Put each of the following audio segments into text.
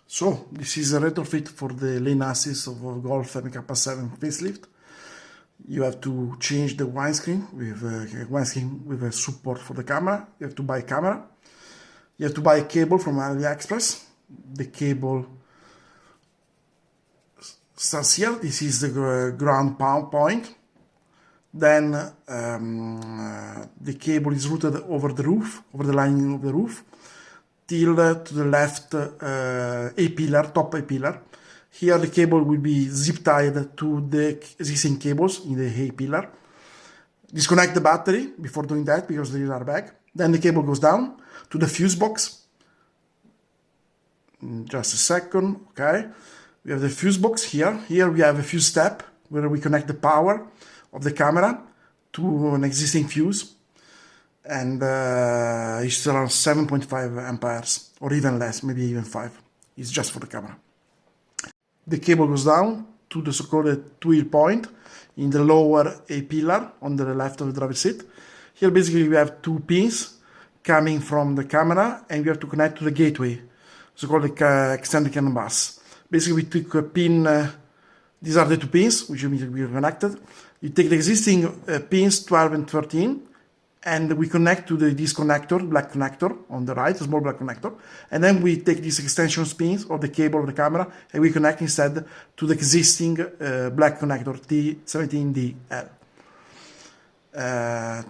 So this is a retrofit for the lane assist of a Golf MK7 Facelift. You have to change the windscreen with a support for the camera. You have to buy a camera. You have to buy a cable from AliExpress. The cable starts here. This is the ground point. Then the cable is routed over the roof, over the lining of the roof, till to the left A-pillar, top A-pillar. Here the cable will be zip tied to the existing cables in the A-pillar. Disconnect the battery before doing that because there is an airbag. Then the cable goes down to the fuse box. Just a second, okay. We have the fuse box here. Here we have a fuse step where we connect the power of the camera to an existing fuse. And it's around 7.5 amperes or even less, maybe even 5. It's just for the camera. The cable goes down to the so-called twill point in the lower A-pillar on the left of the driver's seat. Here basically we have two pins coming from the camera and we have to connect to the gateway, so-called extended CAN bus. Basically we took a pin, these are the two pins which need to be connected. You take the existing pins 12 and 13 and we connect to this connector, black connector on the right, a small black connector. And then we take these extension pins of the cable of the camera and we connect instead to the existing black connector T17DL.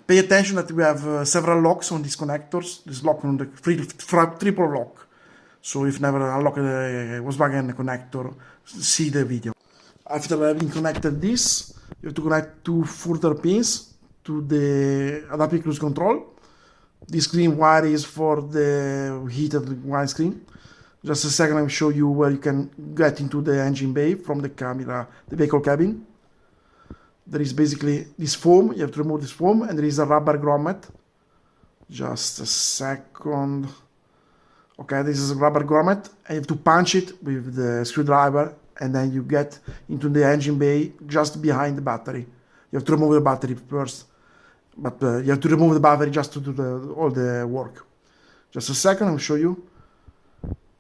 Pay attention that we have several locks on these connectors. This lock on the triple lock. So if never unlock the Volkswagen connector, see the video. After having connected this, you have to connect two further pins to the adaptive cruise control. This green wire is for the heated windscreen. Just a second, I will show you where you can get into the engine bay from the camera, the vehicle cabin. There is basically this foam, you have to remove this foam, and there is a rubber grommet. Just a second. Okay, this is a rubber grommet, and you have to punch it with the screwdriver, and then you get into the engine bay just behind the battery. You have to remove the battery first. But you have to remove the battery just to do all the work. Just a second, I'll show you.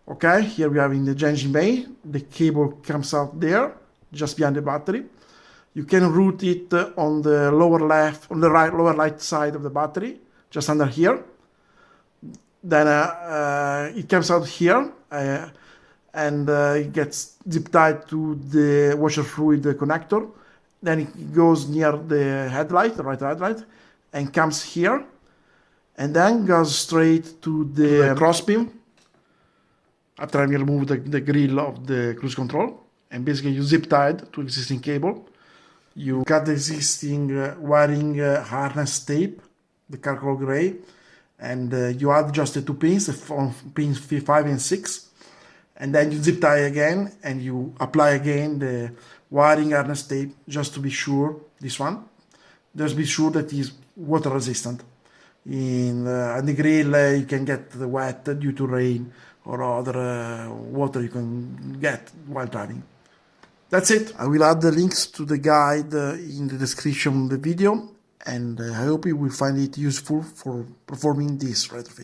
Okay, here we have in the engine bay, the cable comes out there, just behind the battery. You can route it on the lower left, on the lower right side of the battery, just under here. Then it comes out here, and it gets zip tied to the washer fluid connector. Then it goes near the headlight, the right headlight, and comes here, and then goes straight to the crossbeam. After I remove the grill of the cruise control, and basically you zip tied to existing cable. You cut the existing wiring harness tape, the charcoal gray, and you add just the two pins, on pins 5 and 6, and then you zip tie again, and you apply again the wiring harness tape just to be sure, this one, just be sure that it is water resistant. In the grill you can get wet due to rain or other water you can get while driving. That's it. I will add the links to the guide in the description of the video, and I hope you will find it useful for performing this retrofit.